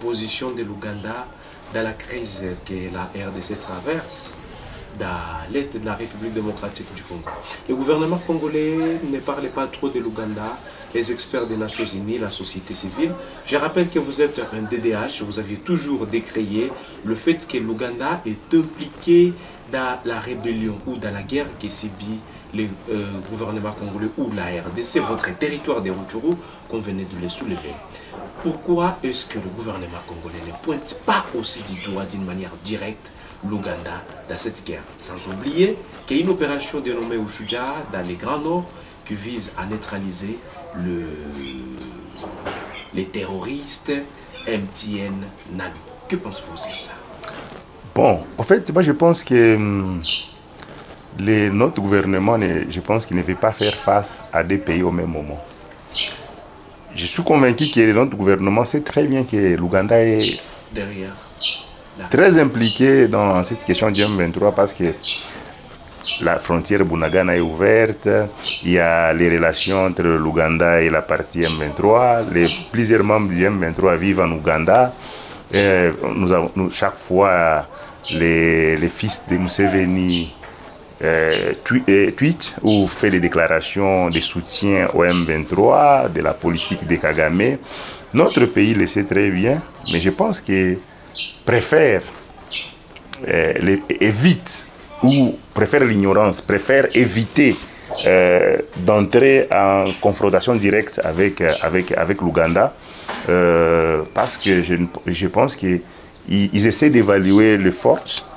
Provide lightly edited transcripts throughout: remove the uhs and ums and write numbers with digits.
position de l'Ouganda dans la crise que la RDC traverse dans l'est de la République démocratique du Congo. Le gouvernement congolais ne parle pas trop de l'Ouganda, les experts des Nations Unies, la société civile. Je rappelle que vous êtes un DDH, vous aviez toujours décrié le fait que l'Ouganda est impliqué dans la rébellion ou dans la guerre qui subit le gouvernement congolais ou la RDC, votre territoire de Rutshuru, qu'on venait de le soulever. Pourquoi est-ce que le gouvernement congolais ne pointe pas aussi du doigt d'une manière directe l'Ouganda dans cette guerre? Sans oublier qu'il y a une opération dénommée Ushuja dans les Grands Nord qui vise à neutraliser les terroristes MTN Nalu. Que pensez-vous de ça? Bon, en fait, moi je pense que notre gouvernement, je pense qu'il ne veut pas faire face à des pays au même moment. Je suis convaincu que notre gouvernement sait très bien que l'Ouganda est derrière, très impliqué dans cette question du M23 parce que la frontière Bunagana est ouverte, il y a les relations entre l'Ouganda et la partie M23, plusieurs membres du M23 vivent en Ouganda. Chaque fois, les fils de Museveni tweet ou fait des déclarations de soutien au M23, de la politique de Kagame. Notre pays le sait très bien, mais je pense qu'il préfère évite ou préfère l'ignorance, préfère éviter d'entrer en confrontation directe avec l'Ouganda parce que je pense qu'ils essaient d'évaluer les forces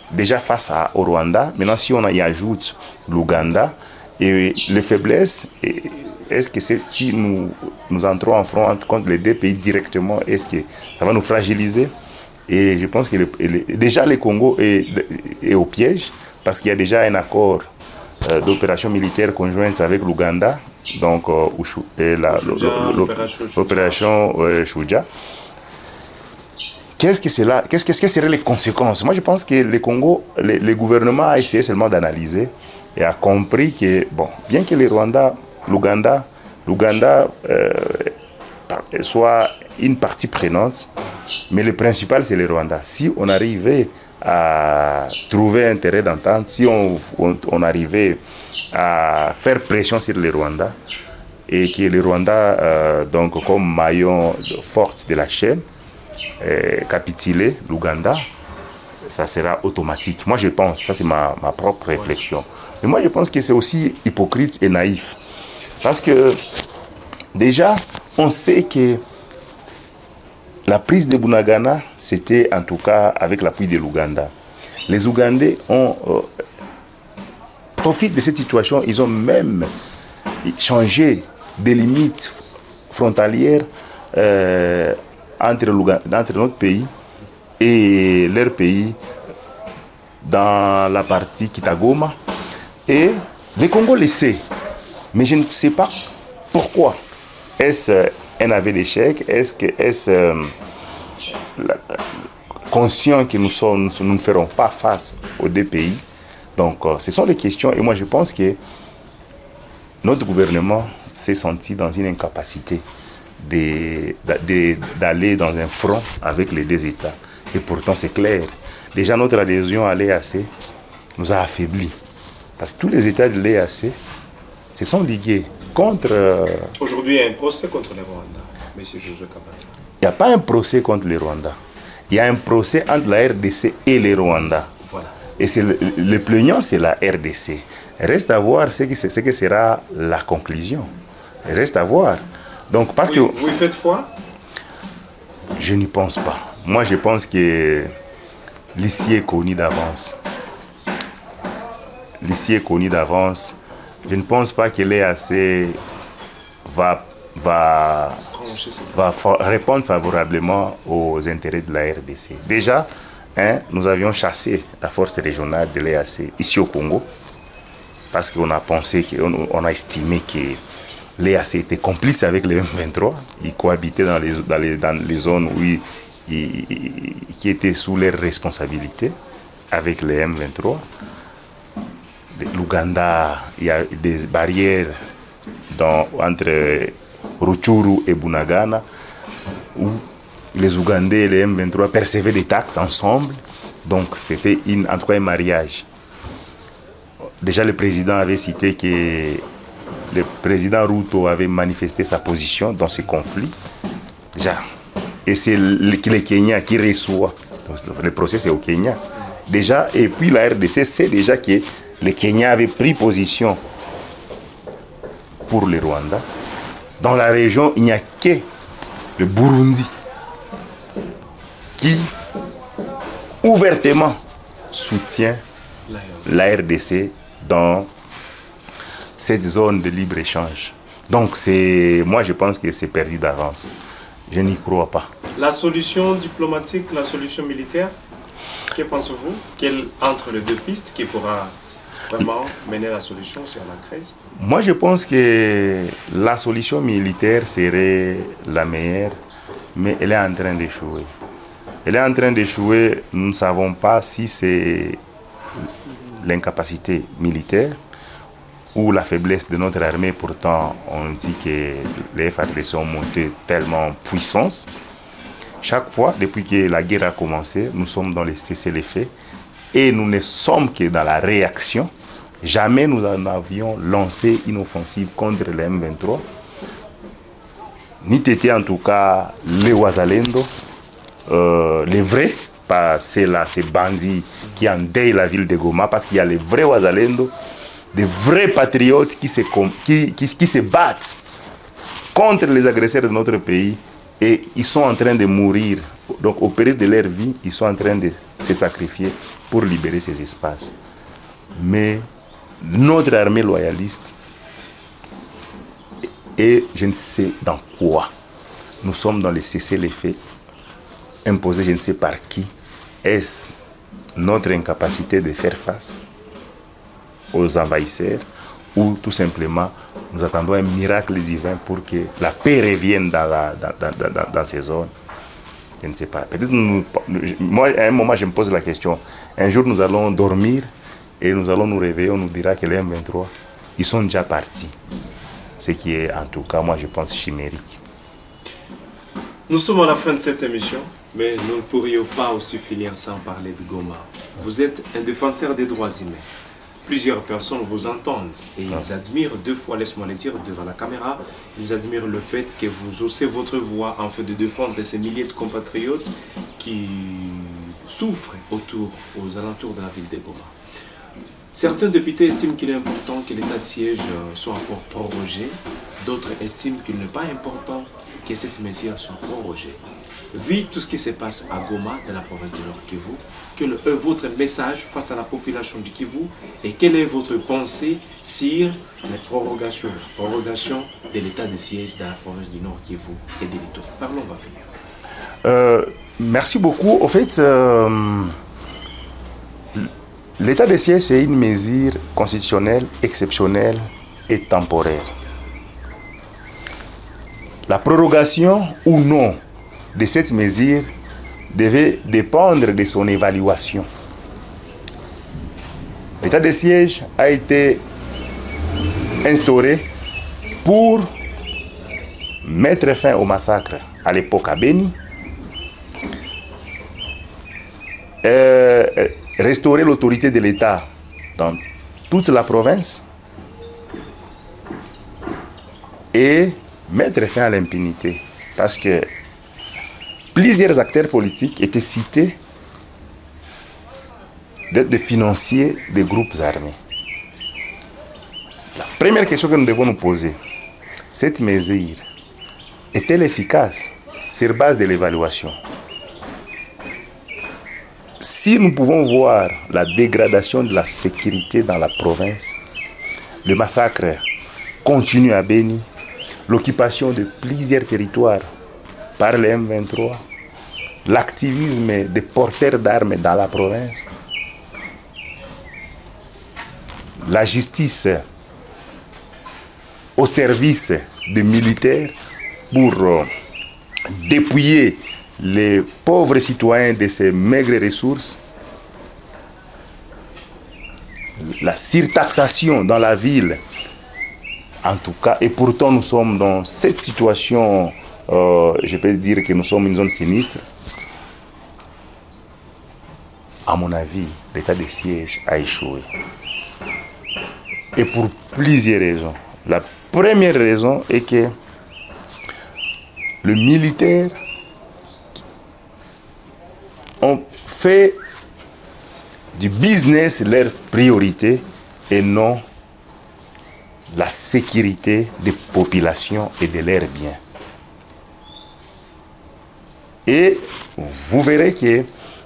déjà face au Rwanda. Maintenant, si on y ajoute l'Ouganda et les faiblesses, est-ce que si nous entrons en front contre les deux pays directement, est-ce que ça va nous fragiliser? Et je pense que déjà le Congo est au piège parce qu'il y a déjà un accord d'opération militaire conjointe avec l'Ouganda, donc l'opération Shuja. Qu'est-ce que seraient les conséquences? Moi, je pense que le Congo, le gouvernement a essayé seulement d'analyser et a compris que, bon, bien que l'Ouganda soit une partie prenante, mais le principal, c'est le Rwanda. Si on arrivait à trouver un terrain d'entente, si on arrivait à faire pression sur le Rwanda, et que le Rwanda, donc comme maillon fort de la chaîne, capituler l'Ouganda, ça sera automatique. Moi, je pense, ça c'est ma propre réflexion. Mais moi, je pense que c'est aussi hypocrite et naïf. Parce que déjà, on sait que la prise de Bunagana, c'était en tout cas avec l'appui de l'Ouganda. Les Ougandais profitent de cette situation. Ils ont même changé des limites frontalières entre notre pays et leur pays dans la partie Kitagoma. Et le Congo le sait. Mais je ne sais pas pourquoi. Est-ce un aveu d'échec? Est-ce conscient que nous ne ferons pas face aux deux pays? Donc, ce sont les questions. Et moi, je pense que notre gouvernement s'est senti dans une incapacité d'aller dans un front avec les deux États. Et pourtant, c'est clair. Déjà, notre adhésion à l'EAC nous a affaiblis. Parce que tous les États de l'EAC se sont ligués contre... Aujourd'hui, il y a un procès contre le Rwanda, M. Jojo Kabata. Il n'y a pas un procès contre le Rwanda. Il y a un procès entre la RDC et le Rwanda. Voilà. Et le plaignant, c'est la RDC. Reste à voir ce que sera la conclusion. Reste à voir. Donc, parce que... Vous y faites foi? Je n'y pense pas. Moi, je pense que l'issue est connue d'avance. L'issue est connue d'avance. Je ne pense pas que l'EAC va répondre favorablement aux intérêts de la RDC. Déjà, nous avions chassé la force régionale de l'EAC ici au Congo parce qu'on a pensé, on a estimé que l'EAC était complice avec les M23. Ils cohabitaient dans les zones qui étaient sous leur responsabilité avec les M23. L'Ouganda, il y a des barrières entre Rutshuru et Bunagana où les Ougandais et les M23 percevaient des taxes ensemble. Donc c'était en tout cas un mariage. Déjà le président avait cité que le président Ruto avait manifesté sa position dans ce conflit. Déjà. Et c'est le Kenya qui reçoit. Donc, le procès c'est au Kenya. Déjà, et puis la RDC sait déjà que le Kenya avait pris position pour le Rwanda. Dans la région, il n'y a que le Burundi qui ouvertement soutient la RDC dans cette zone de libre-échange. Donc, moi, je pense que c'est perdu d'avance. Je n'y crois pas. La solution diplomatique, la solution militaire, que pensez-vous? Quelle entre les deux pistes qui pourra vraiment mener la solution sur la crise? Moi, je pense que la solution militaire serait la meilleure, mais elle est en train d'échouer. Elle est en train d'échouer, nous ne savons pas si c'est l'incapacité militaire ou la faiblesse de notre armée. Pourtant, on dit que les FARDC ont monté tellement en puissance. Chaque fois, depuis que la guerre a commencé, nous sommes dans les cessez-le-feu et nous ne sommes que dans la réaction. Jamais nous en avions lancé une offensive contre les M23. Ni t'étais en tout cas les Wazalendo, les vrais, pas ces bandits qui endeuillent la ville de Goma, parce qu'il y a les vrais Wazalendo, des vrais patriotes qui se battent contre les agresseurs de notre pays et ils sont en train de mourir. Donc au péril de leur vie, ils sont en train de se sacrifier pour libérer ces espaces. Mais notre armée loyaliste, et je ne sais dans quoi, nous sommes dans les cessez-le-feu imposés je ne sais par qui. Est-ce notre incapacité de faire face aux envahisseurs ou tout simplement nous attendons un miracle divin pour que la paix revienne dans ces zones? Je ne sais pas. Peut-être moi, à un moment, je me pose la question. Un jour, nous allons dormir et nous allons nous réveiller. On nous dira que les M23, ils sont déjà partis. Ce qui est, en tout cas, moi, je pense, chimérique. Nous sommes à la fin de cette émission, mais nous ne pourrions pas aussi finir sans parler de Goma. Vous êtes un défenseur des droits humains. Plusieurs personnes vous entendent et ils admirent, deux fois, laisse-moi le dire, devant la caméra, ils admirent le fait que vous haussez votre voix en fait de défendre ces milliers de compatriotes qui souffrent aux alentours de la ville de Goma. Certains députés estiment qu'il est important que l'état de siège soit encore prorogé, d'autres estiment qu'il n'est pas important que cette mesure soit prorogée. Vu tout ce qui se passe à Goma, dans la province du Nord Kivu, quel est votre message face à la population du Kivu et quelle est votre pensée sur les prorogations de l'état de siège dans la province du Nord Kivu et de l'Ituri? Parlons, on va finir. Merci beaucoup. En fait, l'état de siège, c'est une mesure constitutionnelle, exceptionnelle et temporaire. La prorogation ou non de cette mesure devait dépendre de son évaluation. L'état de siège a été instauré pour mettre fin au massacre à l'époque à Beni, restaurer l'autorité de l'État dans toute la province et mettre fin à l'impunité. Parce que plusieurs acteurs politiques étaient cités d'être des financiers des groupes armés. La première question que nous devons nous poser, cette mesure est-elle efficace sur base de l'évaluation? Si nous pouvons voir la dégradation de la sécurité dans la province, le massacre continue à Beni, l'occupation de plusieurs territoires par les M23, l'activisme des porteurs d'armes dans la province, la justice au service des militaires pour dépouiller les pauvres citoyens de ces maigres ressources, la surtaxation dans la ville, en tout cas, et pourtant nous sommes dans cette situation je peux dire que nous sommes une zone sinistre. À mon avis, l'état de siège a échoué. Et pour plusieurs raisons. La première raison est que le militaire ont fait du business leur priorité et non la sécurité des populations et de leurs biens. Et vous verrez que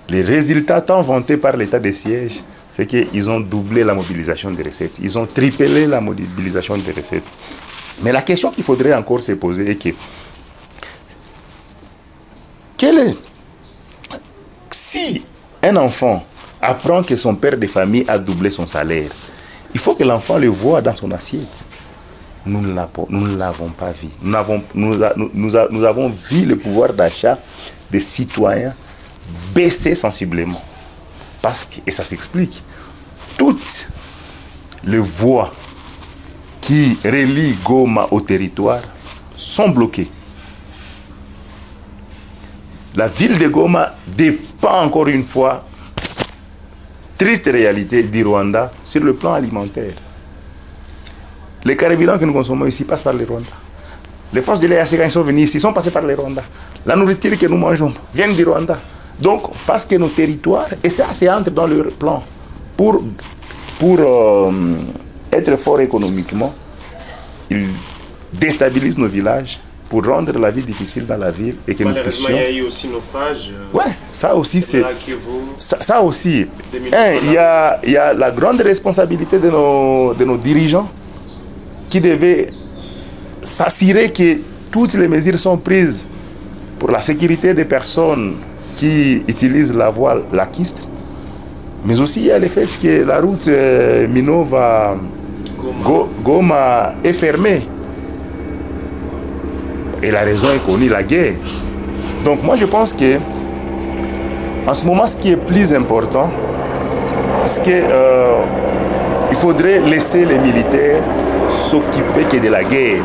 les résultats tant vantés par l'état de siège, c'est qu'ils ont doublé la mobilisation des recettes. Ils ont triplé la mobilisation des recettes. Mais la question qu'il faudrait encore se poser est que si un enfant apprend que son père de famille a doublé son salaire, il faut que l'enfant le voie dans son assiette. Nous ne l'avons pas vu. Nous avons vu le pouvoir d'achat des citoyens baisser sensiblement. Parce que, et ça s'explique, toutes les voies qui relient Goma au territoire sont bloquées. La ville de Goma dépend encore une fois, triste réalité, du Rwanda sur le plan alimentaire. Les carburants que nous consommons ici passent par le Rwanda. Les forces de l'EAC, quand ils sont venus ici, sont passés par le Rwanda. La nourriture que nous mangeons vient du Rwanda. Donc, parce que nos territoires, et ça, c'est entre dans leur plan, pour être fort économiquement, ils déstabilisent nos villages pour rendre la vie difficile dans la ville et que nous puissions... il y a eu aussi naufrage. Ouais, ça aussi c'est... Ça aussi. Il y a la grande responsabilité de nos dirigeants qui devaient s'assurer que toutes les mesures sont prises pour la sécurité des personnes qui utilisent la voie lacustre. Mais aussi il y a le fait que la route Minova-Goma est fermée. Et la raison est connue, la guerre. Donc moi je pense que en ce moment ce qui est plus important, c'est qu'il faudrait laisser les militaires s'occuper que de la guerre.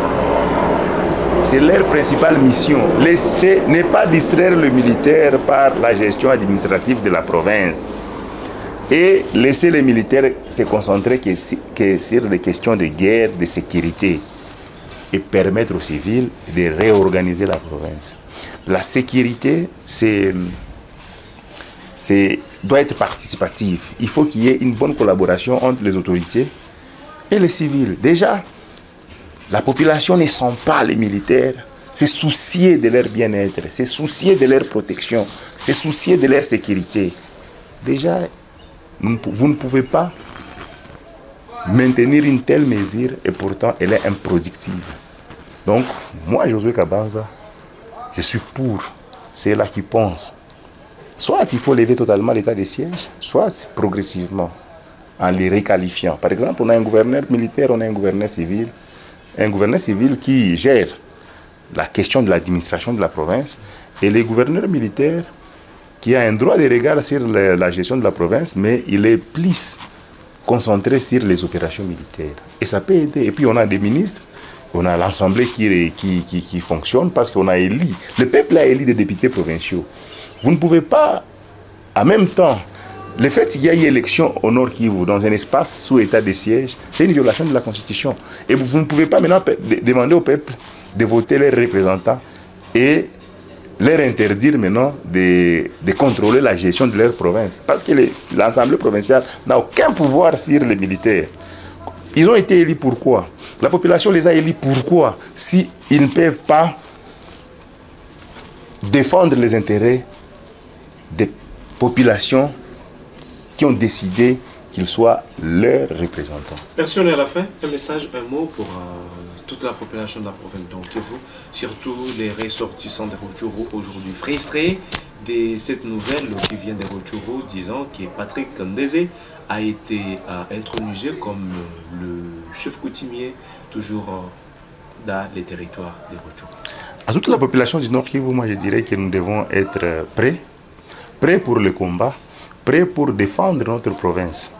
C'est leur principale mission. Ne pas distraire le militaire par la gestion administrative de la province. Et laisser les militaires se concentrer que sur des questions de guerre, de sécurité. Et permettre aux civils de réorganiser la province. La sécurité, doit être participative. Il faut qu'il y ait une bonne collaboration entre les autorités et les civils. Déjà, la population ne sent pas les militaires se soucier de leur bien-être, se soucier de leur protection, se soucier de leur sécurité. Déjà, vous ne pouvez pas maintenir une telle mesure et pourtant elle est improductive. Donc, moi, Josué Kabanza, je suis pour ceux-là qui pensent. Soit il faut lever totalement l'état de siège, soit progressivement, en les requalifiant. Par exemple, on a un gouverneur militaire, on a un gouverneur civil. Un gouverneur civil qui gère la question de l'administration de la province et les gouverneurs militaires qui a un droit de regard sur la gestion de la province, mais il est plus concentré sur les opérations militaires. Et ça peut aider. Et puis on a des ministres, on a l'Assemblée qui fonctionne parce qu'on a élu, le peuple a élu des députés provinciaux. Vous ne pouvez pas, en même temps, le fait qu'il y ait élection au Nord Kivu dans un espace sous état de siège, c'est une violation de la Constitution. Et vous ne pouvez pas maintenant demander au peuple de voter leurs représentants et leur interdire maintenant de contrôler la gestion de leur province. Parce que l'Assemblée provinciale n'a aucun pouvoir sur les militaires. Ils ont été élus pourquoi? La population les a élus pourquoi? Si ils ne peuvent pas défendre les intérêts des populations qui ont décidé qu'ils soient leurs représentants. Merci, on est à la fin. Un message, un mot pour toute la population de la province de Kivu, surtout les ressortissants de Rutshuru aujourd'hui frustrés de cette nouvelle qui vient de Rutshuru disant que Patrick Kandeze a été intronisé comme le chef coutumier toujours dans les territoires de Rutshuru. À toute la population du Nord Kivu, moi je dirais que nous devons être prêts pour le combat, prêts pour défendre notre province.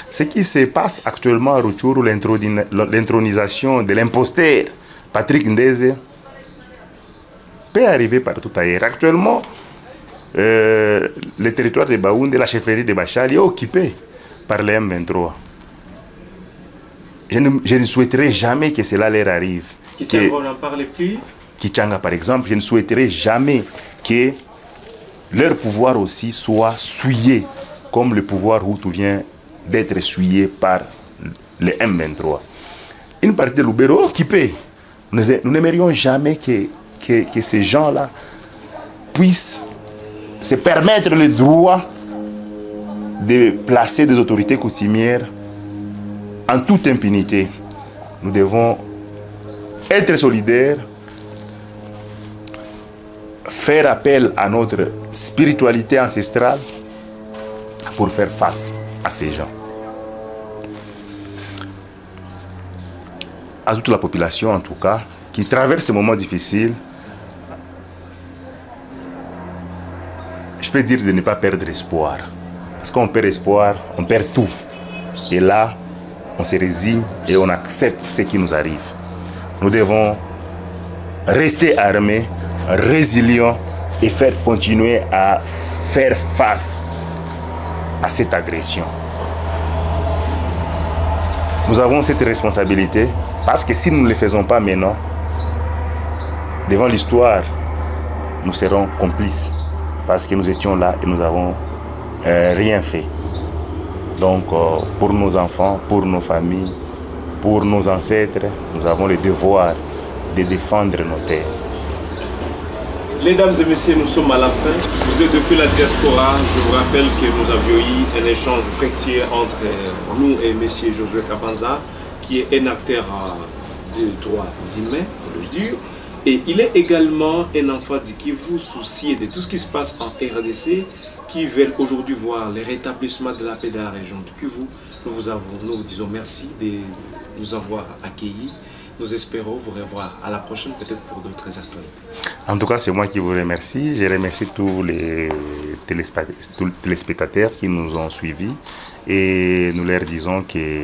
Ce qui se passe actuellement à Rutshuru, l'intronisation de l'imposteur Patrick Ndeze, peut arriver partout ailleurs. Actuellement, le territoire de Baoundé, la chefferie de Bachal est occupé par les M23. Je ne souhaiterais jamais que cela leur arrive. Kichanga, on n'en parle plus. Kichanga, par exemple, je ne souhaiterais jamais que leur pouvoir aussi soit souillé, comme le pouvoir Hutu vient d'être souillé par les M23. Une partie de Lubero occupée. Nous n'aimerions jamais que ces gens-là puissent se permettre le droit de placer des autorités coutumières en toute impunité. Nous devons être solidaires, faire appel à notre spiritualité ancestrale pour faire face à ces gens. À toute la population, en tout cas, qui traverse ces moments difficiles, je peux dire de ne pas perdre espoir. Parce qu'on perd espoir, on perd tout. Et là, on se résigne et on accepte ce qui nous arrive. Nous devons rester armés, résilients et continuer à faire face à cette agression. Nous avons cette responsabilité parce que si nous ne le faisons pas maintenant, devant l'histoire, nous serons complices parce que nous étions là et nous n'avons rien fait. Donc, pour nos enfants, pour nos familles, pour nos ancêtres, nous avons le devoir de défendre nos terres. Mesdames et messieurs, nous sommes à la fin. Vous êtes depuis la diaspora. Je vous rappelle que nous avions eu un échange fructueux entre nous et M. Josué Kabanza, qui est un acteur de droits humains, pour le dire. Et il est également un enfant qui vous soucie de tout ce qui se passe en RDC, qui veulent aujourd'hui voir le rétablissement de la paix de la région du Kivu. Nous vous disons merci de nous avoir accueillis. Nous espérons vous revoir à la prochaine, peut-être pour d'autres actualités. En tout cas, c'est moi qui vous remercie. Je remercie tous les téléspectateurs qui nous ont suivis et nous leur disons que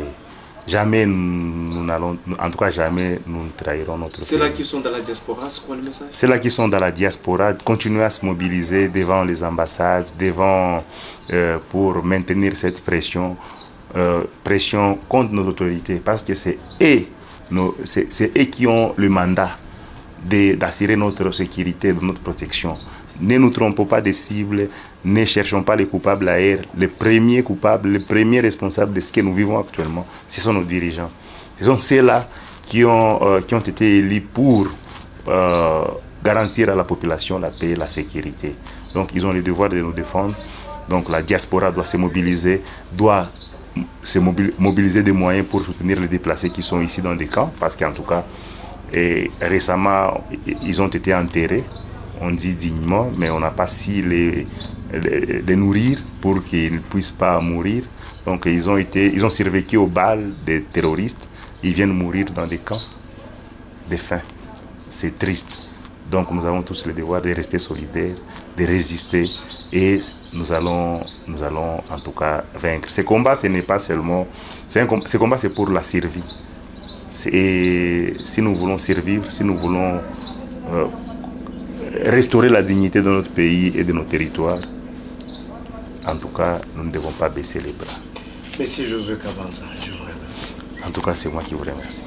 jamais nous n'allons, en tout cas jamais nous ne trahirons notre pays. Ceux-là qui sont dans la diaspora, c'est quoi le message? Ceux-là qui sont dans la diaspora, continuer à se mobiliser devant les ambassades, pour maintenir cette pression contre nos autorités, parce que c'est eux qui ont le mandat d'assurer notre sécurité, notre protection. Ne nous trompons pas de cible, ne cherchons pas les coupables ailleurs. Les premiers coupables, les premiers responsables de ce que nous vivons actuellement, ce sont nos dirigeants. Ce sont ceux-là qui ont été élus pour garantir à la population la paix et la sécurité. Donc ils ont le devoir de nous défendre. Donc la diaspora doit se mobiliser, mobiliser des moyens pour soutenir les déplacés qui sont ici dans des camps, parce qu'en tout cas, récemment, ils ont été enterrés, on dit dignement, mais on n'a pas su les nourrir pour qu'ils ne puissent pas mourir. Donc ils ont survécu aux balles des terroristes, ils viennent mourir dans des camps de faim. C'est triste. Donc nous avons tous le devoir de rester solidaires, de résister, et nous allons en tout cas vaincre. Ce combat, ce n'est pas seulement... Ce combat, c'est pour la survie. Et si nous voulons survivre, si nous voulons restaurer la dignité de notre pays et de nos territoires, en tout cas, nous ne devons pas baisser les bras. Monsieur Josué Kabanza, je vous remercie. En tout cas, c'est moi qui vous remercie.